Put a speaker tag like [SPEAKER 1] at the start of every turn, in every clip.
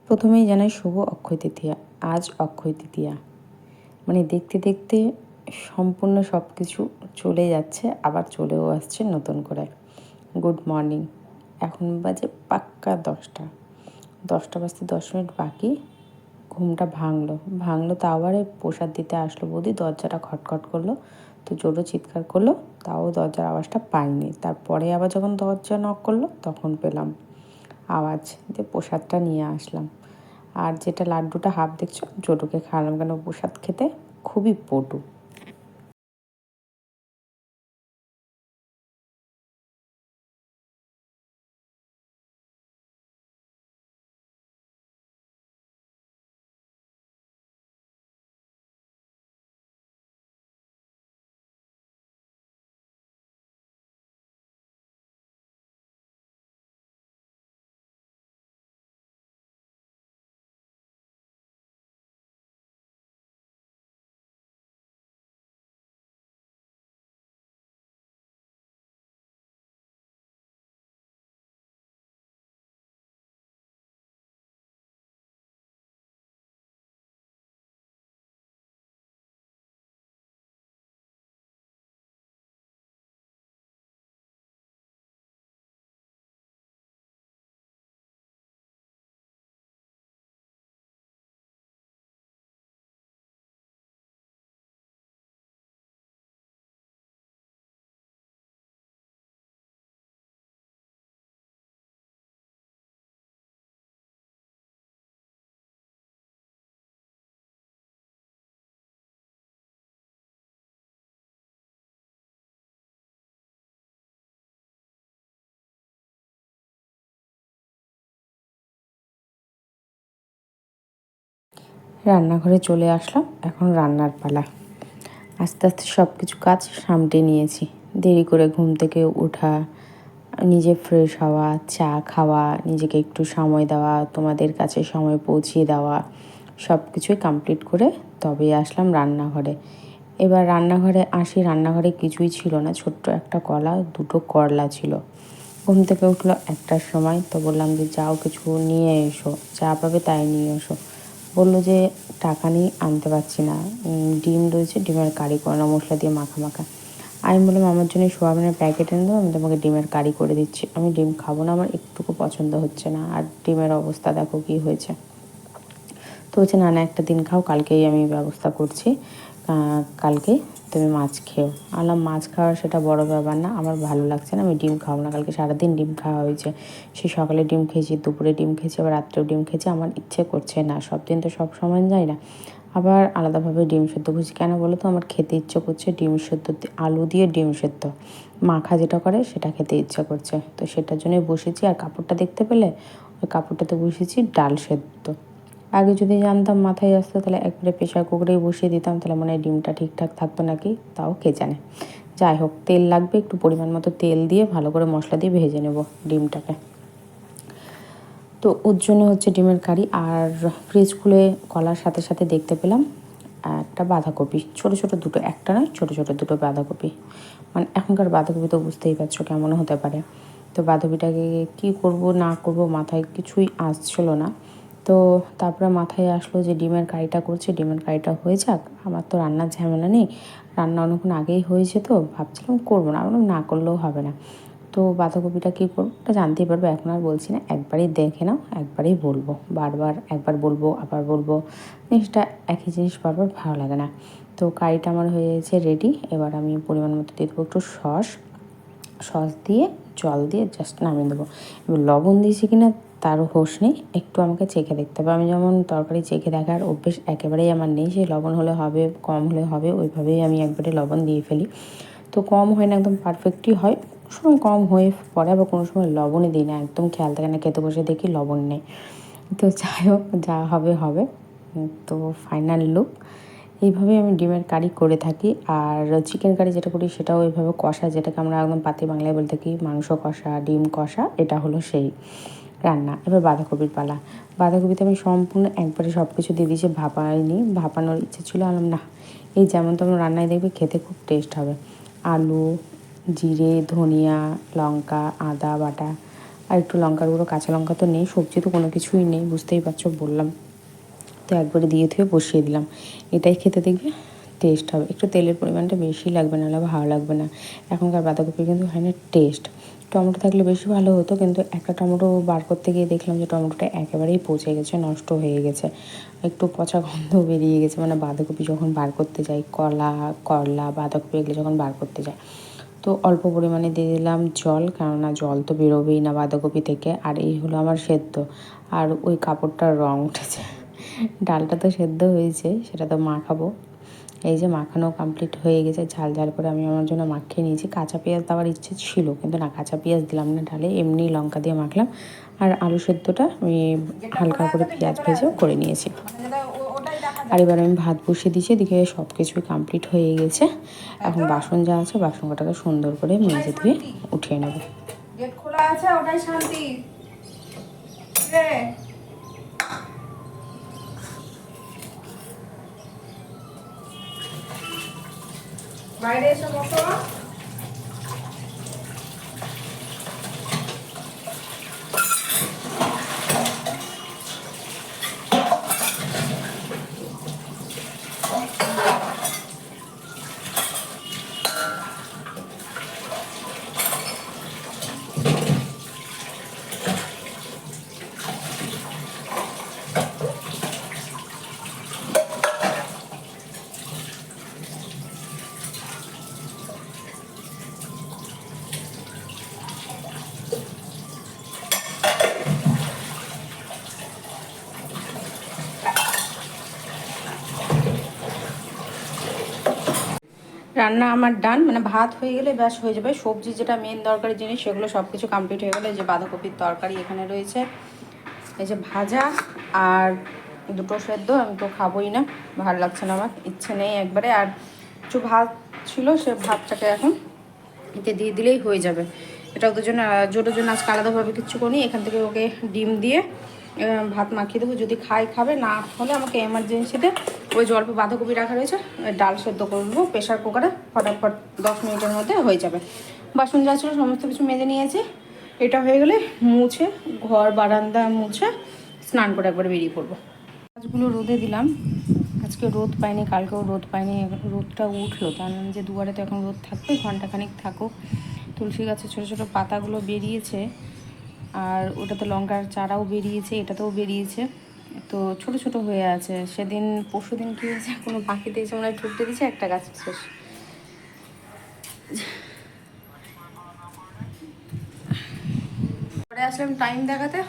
[SPEAKER 1] প্রথমেই জানাই শুভ অক্ষয় তৃতীয়া। আজ অক্ষয় তৃতীয়া। মানে দেখতে দেখতে সম্পূর্ণ সব কিছু চলে যাচ্ছে, আবার চলেও আসছে নতুন করে। Good morning. এখন বাজে পাক্কা 10টা। 10টা বাজতে 10 মিনিট বাকি। ঘুমটা ভাঙলো তো আবার প্রসাদ দিতে আসলো বৌদি, দরজাটা খটখট করলো। তো জোরও চিৎকার করলো, তাও দরজার আওয়াজটা পাইনি। তারপরে আবার যখন দরজা নক করলো তখন পেলাম আওয়াজ, দিয়ে প্রসাদটা নিয়ে আসলাম। আর যেটা লাড্ডুটা হাফ দেখছো, জোটুকে খাওয়ালাম, কেন প্রসাদ খেতে খুবই পটু। রান্নাঘরে চলে আসলাম, এখন রান্নার পালা। আস্তে আস্তে সব কিছু কাজ সামটে নিয়েছি। দেরি করে ঘুম থেকে ওঠা, নিজে ফ্রেশ হওয়া, চা খাওয়া, নিজেকে একটু সময় দেওয়া, তোমাদের কাছে সময় পৌঁছিয়ে দেওয়া, সব কিছুই কমপ্লিট করে তবে আসলাম রান্নাঘরে। এবার রান্নাঘরে আসি, রান্নাঘরে কিছুই ছিল না, ছোট্ট একটা কলা, দুটো করলা ছিল। ঘুম থেকে উঠলো 1টার সময়, তো বললাম যে যাও কিছু নিয়ে এসো, যা পাবে তাই নিয়ে এসো। বললো যে টাকা নেই, আনতে পারছি না। ডিম রয়েছে, ডিমের কারি করে না, মশলা দিয়ে মাখা মাখা। আমি বললাম আমার জন্য সোয়াবিনের প্যাকেট এনে দেবো, আমি তোমাকে ডিমের কারি করে দিচ্ছি। আমি ডিম খাবো না, আমার একটুকু পছন্দ হচ্ছে না, আর ডিমের অবস্থা দেখো কী হয়েছে। তো বলছে না না, একটা দিন খাও, কালকেই আমি ব্যবস্থা করছি, কালকে তুমি মাছ খেও। আলাম মাছ খাওয়ার সেটা বড় ব্যাপার না, আমার ভালো লাগছে না, আমি ডিম খাবো না। কালকে সারাদিন ডিম খাওয়া হয়েছে, সেই সকালে ডিম খেয়েছি, দুপুরে ডিম খেয়েছি, আবার রাত্রেও ডিম খেয়েছি, আমার ইচ্ছে করছে না। সব দিন তো সব সময় যায় না। আবার আলাদাভাবে ডিম সেদ্ধ করছি, কেন বলো তো, আমার খেতে ইচ্ছে করছে ডিম সেদ্ধ, আলু দিয়ে ডিম সেদ্ধ মাখা যেটা করে সেটা খেতে ইচ্ছে করছে। তো সেটার জন্যই বসেছি। আর কাপড়টা দেখতে পেলে, ওই কাপড়টাতে বসেছি ডাল সেদ্ধ। আগে যদি জানতাম মাথায় আসতো, তাহলে একবারে প্রেশার কুকারেই বসিয়ে দিতাম, তাহলে মনে হয় ডিমটা ঠিকঠাক থাকতো নাকি, তাও কে জানে। যাই হোক, তেল লাগবে, একটু পরিমাণ মতো তেল দিয়ে ভালো করে মশলা দিয়ে ভেজে নেব ডিমটাকে। তো ওর জন্য হচ্ছে ডিমের কারি। আর ফ্রিজ খুলে কলার সাথে সাথে দেখতে পেলাম একটা বাঁধাকপি, ছোটো ছোটো দুটো, একটা নয়, ছোটো ছোটো দুটো বাঁধাকপি। মানে এখনকার বাঁধাকপি তো বুঝতেই পারছো কেমন হতে পারে। তো বাঁধাকপিটাকে কী করব না করব মাথায় কিছুই আসছিল না। তো তারপরে মাথায় আসলো যে ডিমের কারিটা করছে, ডিমের কারিটা হয়ে যাক, আমার তো রান্নার ঝামেলা নেই, রান্না অনেকক্ষণ আগেই হয়েছে, তো ভাবছিলাম করবো না, আমার না করলেও হবে না। তো বাঁধাকপিটা কী করবো ওটা জানতেই পারবে, এখন আর বলছি না, একবারই দেখে নাও, একবারেই বলবো। বারবার একবার বলবো আবার বলবো, জিনিসটা একই জিনিস বারবার ভালো লাগে না। তো কারিটা আমার হয়ে গেছে রেডি। এবার আমি পরিমাণ মতো দিয়ে দেবো একটু সস দিয়ে, জল দিয়ে জাস্ট নামিয়ে দেবো। এবার লবণ দিয়েছি কিনা তারও হোশ নেই, একটু আমাকে চেখে দেখতে হবে। আমি যেমন তরকারি চেখে দেখার অভ্যেস একেবারেই আমার নেই, সেই লবণ হলে হবে, কম হলে হবে, ওইভাবেই আমি একবারে লবণ দিয়ে ফেলি। তো কম হয় না, একদম পারফেক্টই হয়। কোনো সময় কম হয়ে পড়ে, আবার কোনো সময় লবণই দিই না, একদম খেয়াল থাকে না, খেতে বসে দেখি লবণ নেই। তো যাই হোক, যা হবে হবে। তো ফাইনাল লুক এইভাবেই আমি ডিমের কারি করে থাকি। আর চিকেন কারি যেটা করি সেটাও এইভাবে কষা, যেটাকে আমরা একদম পাতি বাংলায় বলে থাকি মাংস কষা, ডিম কষা, এটা হলো সেই রান্না। এবার বাঁধাকপির পালা। বাঁধাকপিতে আমি সম্পূর্ণ একবারে সব কিছু দিয়ে দিয়েছি, ভাপাইনি, ভাপানোর ইচ্ছে ছিল, আলাম না, এই যেমন তেমন রান্নায় দেখবে খেতে খুব টেস্ট হবে। আলু, জিরে, ধনিয়া, লঙ্কা, আদা বাটা, আর একটু লঙ্কার গুঁড়ো, কাঁচা লঙ্কা তো নেই, সবজি তো কোনো কিছুই নেই, বুঝতেই পারছো, বললাম তো একবারে দিয়ে ধুয়ে বসিয়ে দিলাম। এটাই খেতে দেখবে টেস্ট হবে, একটু তেলের পরিমাণটা বেশি লাগবে, নাহলে ভালো লাগবে না। এখনকার বাঁধাকপি কিন্তু হয় না টেস্ট। টমেটো থাকলে বেশি ভালো হতো, কিন্তু একটা টমেটো বার করতে গিয়ে দেখলাম যে টমেটোটা একেবারেই পচে গেছে, নষ্ট হয়ে গেছে, একটু পচা গন্ধ বেরিয়ে গেছে। মানে বাঁধাকপি যখন বার করতে যাই, করলা বাঁধাকপি এগুলো যখন বার করতে যায়, তো অল্প পরিমাণে দিয়ে দিলাম জল, কেননা জল তো বেরোবেই না বাঁধাকপি থেকে। আর এই হলো আমার সেদ্ধ, আর ওই কাপড়টার রং উঠেছে। ডালটা তো সেদ্ধ হয়েছে, সেটা তো মাখাবো। এই যে মাখানো কমপ্লিট হয়ে গেছে, ঝাল ঝাল করে আমি আমার জন্য মাখিয়ে নিয়েছি। কাঁচা পেঁয়াজ দেওয়ার ইচ্ছে ছিল, কিন্তু না, কাঁচা পেঁয়াজ দিলাম না ডালে, এমনি লঙ্কা দিয়ে মাখলাম। আর আলু সেদ্ধটা আমি হালকা করে পেঁয়াজ ভেজেও করে নিয়েছি। আর এবার আমি ভাত বসিয়ে দিয়েছি, এদিকে সব কিছুই কমপ্লিট হয়ে গেছে। এখন বাসন যা আছে, বাসন কটাকে সুন্দর করে মেজে ধুয়ে উঠিয়ে নেব।
[SPEAKER 2] গেট খোলা আছে, ওটাই শান্তি। বাইরে এসে বসো। রান্না আমার ডান, মানে ভাত হয়ে গেলে ব্যাস হয়ে যাবে। সবজি যেটা মেন দরকারি জিনিস, সেগুলো সব কিছু কমপ্লিট হয়ে গেলে, যে বাঁধাকপির তরকারি এখানে রয়েছে, এই যে ভাজা আর দুটো সেদ্ধ। আমি তো খাবোই না, ভালো লাগছে না, আমার ইচ্ছে নেই একবারে। আর কিছু ভাত ছিল, সে ভাতটাকে এখন এতে দিয়ে দিলেই হয়ে যাবে। এটা ওদের জন্য, জোটের জন্য আজকে আলাদাভাবে কিচ্ছু করিনি। এখান থেকে ওকে ডিম দিয়ে ভাত মাখিয়ে দেবো, যদি খাবে, না হলে আমাকে এমার্জেন্সিতে ওই যে অল্প বাঁধাকপি রাখা রয়েছে, ডাল সেদ্ধ করবো প্রেশার কুকারে, ফটাফট 10 মিনিটের মধ্যে হয়ে যাবে। বাসন যা ছিল সমস্ত কিছু মেজে নিয়েছি। এটা হয়ে গেলে মুছে, ঘর বারান্দা মুছে স্নান করে একবার বেরিয়ে পড়বো। গাছগুলো রোদে দিলাম, আজকে রোদ পাইনি, কালকেও রোদ পাইনি, রোদটা উঠলো, তার মানে যে দুয়ারে তো এখন রোদ থাকবে, ঘন্টাখানিক থাকুক। তুলসী গাছের ছোটো ছোটো পাতাগুলো বেরিয়েছে, আর ওটাতে লঙ্কার চারাও বেরিয়েছে, এটাতেও বেরিয়েছে, তো ছোট ছোট হয়ে আছে। সেদিন পরশুদিন কী হয়েছে, কোনো পাখিতে এসে মনে হয় ঠুকতে দিয়েছে, একটা গাছ শেষ। পরে আসলাম টাইম দেখাতে,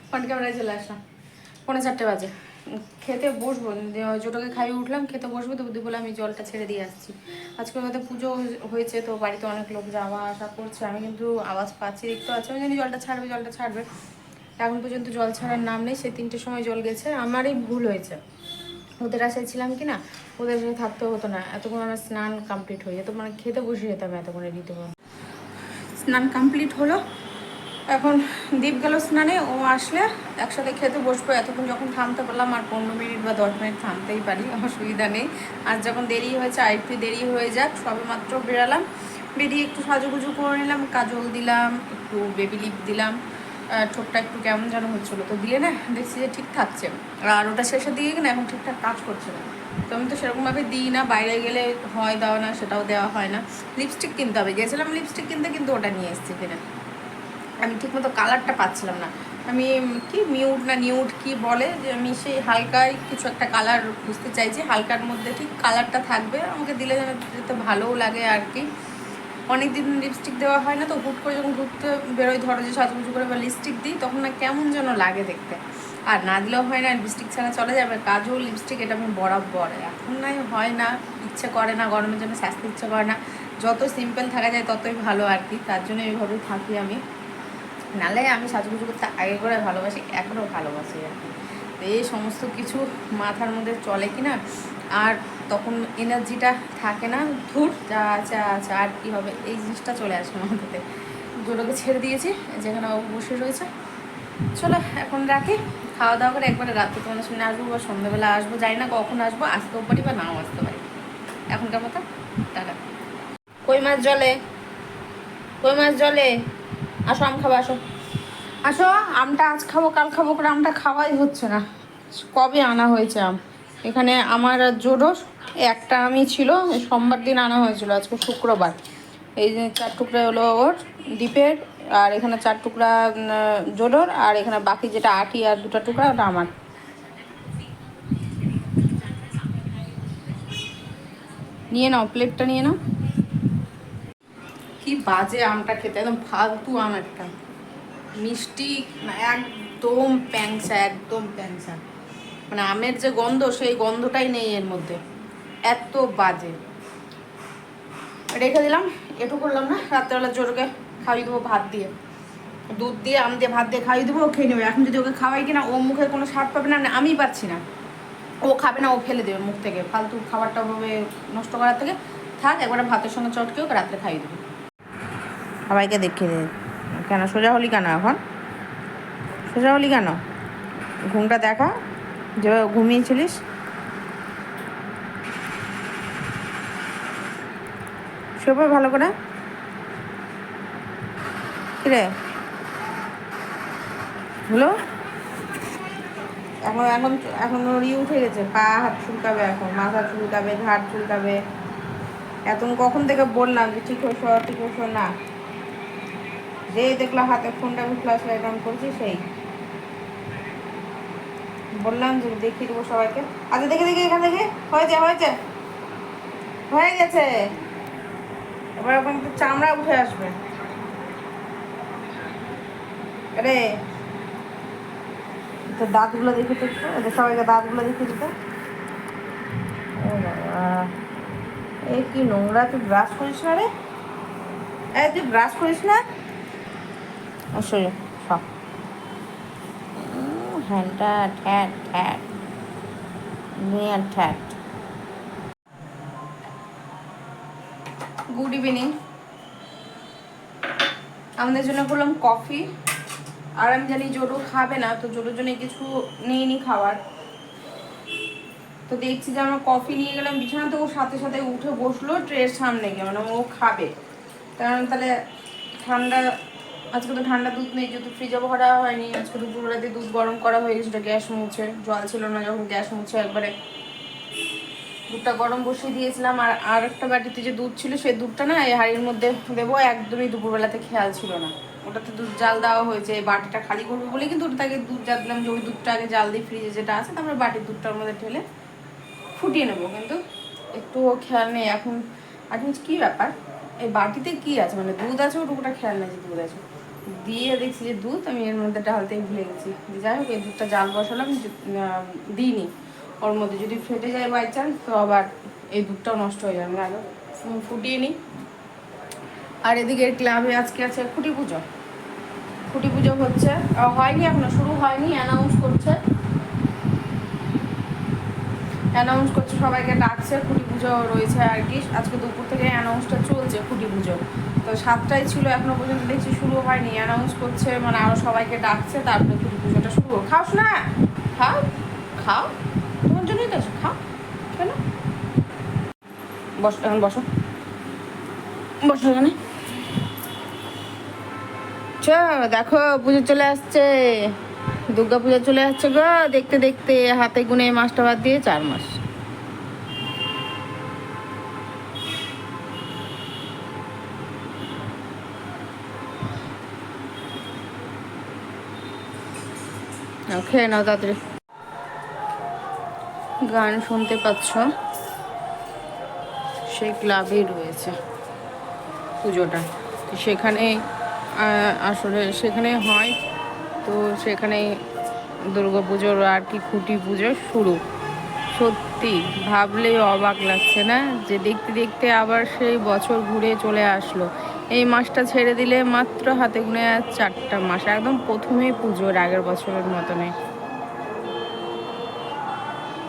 [SPEAKER 2] ফোন ক্যামেরায় চলে আসলাম, 3:45 বাজে। খেতে বসবো, জোটাকে খাইয়ে উঠলাম, খেতে বসবো, তো বুদ্ধি বলে আমি জলটা ছেড়ে দিয়ে আসছি। আজকে হয়তো পুজো হয়েছে, তো বাড়িতে অনেক লোক যাওয়া আসা করছে, আমি কিন্তু আওয়াজ পাচ্ছি, দেখতে পাচ্ছি, আমি জানি জলটা ছাড়বে। এখন পর্যন্ত জল ছাড়ার নাম নেই। সে 3টের সময় জল গেছে, আমারই ভুল হয়েছে, ওদের আশায় ছিলাম কি না, ওদের সাথে থাকতে হতো না, এতক্ষণ আমার স্নান কমপ্লিট হয়ে যেত, মানে খেতে বসে যেতাম এতক্ষণে রীতিমতো। স্নান কমপ্লিট হলো, এখন দীপ গেল স্নানে, ও আসলে একসাথে খেতে বসবো। এতক্ষণ যখন থামতে পারলাম, আর 15 মিনিট বা 10 মিনিট থামতেই পারি, অসুবিধা নেই। আর যখন দেরি হয়েছে, আর একটু দেরি হয়ে যাক, সবে মাত্র বেরালাম, বেরিয়ে একটু সাজুগুজু করে নিলাম, কাজল দিলাম, একটু বেবি লিপ দিলাম, ঠোঁটটা একটু কেমন যেন হচ্ছিলো, তো দিয়ে না দেখছি যে ঠিক থাকছে। আর ওটা শেষের দিকে কিনা এখন ঠিকঠাক কাজ করছে না, তো আমি তো সেরকমভাবে দিই না, বাইরে গেলে হয় দেওয়া না, সেটাও দেওয়া হয় না। লিপস্টিক কিনতে হবে, গেছিলাম লিপস্টিক কিনতে, কিন্তু ওটা নিয়ে এসেছি কিনা, আমি ঠিকমতো কালারটা পাচ্ছিলাম না। আমি কি নিউড কি বলে, যে আমি সেই হালকায় কিছু একটা কালার বুঝতে চাইছি, হালকার মধ্যে ঠিক কালারটা থাকবে, আমাকে দিলে যেতে ভালোও লাগে আর কি। অনেকদিন লিপস্টিক দেওয়া হয় না, তো হুট করে যখন ঘুরতে বেরোয়, ধরো যে সাজুগুজু করে বা লিপস্টিক দিই, তখন না কেমন যেন লাগে দেখতে। আর না দিলেও হয় না, লিপস্টিক ছাড়া চলে যাবে, কাজল লিপস্টিক এটা আমি বরাবর, এখন নাই হয় না, ইচ্ছে করে না, গরমের জন্য স্বাস্থ্য ইচ্ছে করে না, যত সিম্পল থাকা যায় ততই ভালো আর কি, তার জন্য এইভাবেই থাকি আমি। নাহলে আমি সাজুগুজু করতে আগে করে ভালোবাসি, এখনও ভালোবাসি আর কি। তো এই সমস্ত কিছু মাথার মধ্যে চলে কি না, আর তখন এনার্জিটা থাকে না, ধুর যা আছে আছে, আর কী হবে, এই জিনিসটা চলে আসে মাথাতে। দুটোকে ছেড়ে দিয়েছি, যেখানে ও বসে রয়েছে। চলো এখন রাখি, খাওয়া দাওয়া করে একবারে রাত্রে তোমাদের সামনে আসবো, বা সন্ধ্যাবেলা আসবো, জানি না কখন আসবো, আসতেও পারি বা নাও আসতে পারি। এখনকার মতো টাটা। কই মাছ জলে, আসো আম খাবো, আসো। আসো, আমটা আজ খাবো কাল খাবো করে আমটা খাওয়াই হচ্ছে না। কবে আনা হয়েছে আম? এখানে আমার আর জোডোর একটা আমই ছিল, সোমবার দিন আনা হয়েছিল, আজকে শুক্রবার। এই যে 4 টুকরা হলো ওর, দীপের, আর এখানে 4 টুকরা জোডোর, আর এখানে বাকি যেটা আটি আর 2টা টুকরা ওটা আমার। নিয়ে নাও, প্লেটটা নিয়ে নাও। কি বাজে আমটা খেতে, একদম ফালতু আম একটা, মিষ্টি না, একদম প্যাংসা, একদম প্যাংসা। মানে আমের যে গন্ধ, সেই গন্ধটাই নেই এর মধ্যে, এত বাজে। রেখে দিলাম, এটু করলাম না, রাত্রেবেলা জোরকে খাইয়ে দেবো ভাত দিয়ে, দুধ দিয়ে আম দিয়ে ভাত দিয়ে খাইয়ে দেবো, ও খেয়ে নেবে। এখন যদি ওকে খাওয়াই কিনা, ও মুখে কোনো স্বাদ পাবে না, আমি পাচ্ছি না, ও খাবে না, ও ফেলে দেবে মুখ থেকে। ফালতু খাবারটা ওভাবে নষ্ট করার থেকে থাক, একবারে ভাতের সঙ্গে চটকে ওকে রাত্রে খাইয়ে দেবো। সবাইকে দেখিয়ে দে। কেন সোজা হলি কেন এখন? সোজা হলি কেন? ঘুমটা দেখা, যেভাবে ঘুমিয়েছিলিস। শুয়ে ভালো করে। কিরে হলো? এখন এখন এখন ওর উঠে গেছে, পা হাত চুলকাবে, এখন মাথা চুলকাবে, ঘাট চুলকাবে। এত কখন থেকে বললাম যে ঠিক হয়ে শো, ঠিক হয়ে শো না, যে দেখলো হাতে ফোনটা আমি ফ্ল্যাশ লাইট অন করছি, সেই বললাম যে দেখিয়ে দেবো সবাইকে। আচ্ছা দেখে দেখে এখান থেকে হয়েছে, হয়েছে, হয়ে গেছে। এবার ওখানে একটু চামড়া উঠে আসবে। আরে তো দাঁতগুলো দেখে তো একটু, এদের সবাইকে দাঁতগুলো দেখিয়ে দিতে। এ কি নোংরা, তুই ব্রাশ করিস না রে? এই তুই ব্রাশ করিস না? অবশ্যই সব হ্যান্ডটা ঠ্যাট ঠ্যাট নিয়ার ঠ্যাট। Good evening. আমাদের জন্য করলাম কফি, আর আমি জানি জোরও খাবে না, তো জোরের জন্য কিছু নিইনি খাবার। তো দেখছি যে আমরা কফি নিয়ে গেলাম বিছানাতে, ওর সাথে সাথে উঠে বসলো ট্রের সামনে গিয়ে, মানে ও খাবে। কারণ তাহলে ঠান্ডা, আজকে তো ঠান্ডা দুধ নেই, যেহেতু ফ্রিজে ভরা হয়নি। আজকে দুপুরবেলাতে দুধ গরম করা হয়ে গেছিলো গ্যাস মুছে, জল ছিল না যখন গ্যাস মুছে একবারে দুধটা গরম বসিয়ে দিয়েছিলাম। আর আর একটা বাটিতে যে দুধ ছিল, সেই দুধটা না এই হাঁড়ির মধ্যে দেবো, একদমই দুপুরবেলাতে খেয়াল ছিল না। ওটাতে দুধ জাল দেওয়া হয়েছে, এই বাটিটা খালি করবো বলে কিন্তু ওটাকে দুধ জাল দিলাম, যে ওই দুধটা আগে জাল দিই ফ্রিজে যেটা আছে, তারপরে বাটির দুধটার মধ্যে ঢেলে ফুটিয়ে নেবো। কিন্তু একটুও খেয়াল নেই এখন। আর কী ব্যাপার, এই বাটিতে কি আছে, মানে দুধ আছে, ওটুকুটা খেয়াল নেই যে দুধ আছে। দিয়ে দেখছি যে দুধ আমি এর মধ্যে ঢালতেই ভুলে গেছি। যাই হোক, এই দুধটা জাল বসালাম, দিইনি ওর মধ্যে, যদি ফেটে যায় বাই চান্স তো আবার এই দুধটাও নষ্ট হয়ে যাবে। আগে ফুটিয়ে নিই। আর এদিকে ক্লাবে আজকে আছে খুঁটি পুজো। খুঁটি পুজো হচ্ছে, হয়নি এখনো, শুরু হয়নি, অ্যানাউন্স করছে, সবাইকে ডাকছে। খুঁটি পুজো রয়েছে আর কি, আজকে দুপুর থেকে অ্যানাউন্সটা চলছে খুঁটি পুজো। তো 7টায় ছিল, এখনো পর্যন্ত দেখছি শুরু হয়নি, অ্যানাউন্স করছে, মানে আরও সবাইকে ডাকছে, তারপরে খুঁটি পুজোটা শুরু। খাওস না? খাও খাও, তোমার জন্যই তো আছে, খাও। কেন বসো, এখন বসো, বসো এখানে। দেখো পুজো চলে আসছে, দুর্গা পুজো চলে আসছে গো, দেখতে দেখতে হাতে গুনে মাসটা বাদ দিয়ে 4 মাস। খেয়ে নাও তাড়াতাড়ি। গান শুনতে পাচ্ছ, সেই ক্লাবেই রয়েছে পুজোটা, তো সেখানে আসলে সেখানে হয়, তো সেখানে দুর্গা পুজোর আর কি খুঁটি পুজো শুরু। সত্যি ভাবলেই অবাক লাগছে না, যে দেখতে দেখতে আবার সেই বছর ঘুরে চলে আসলো। এই মাসটা ছেড়ে দিলে মাত্র হাতে গুনে 4টা মাস, একদম প্রথমেই পুজোর আগের বছরের মতনই।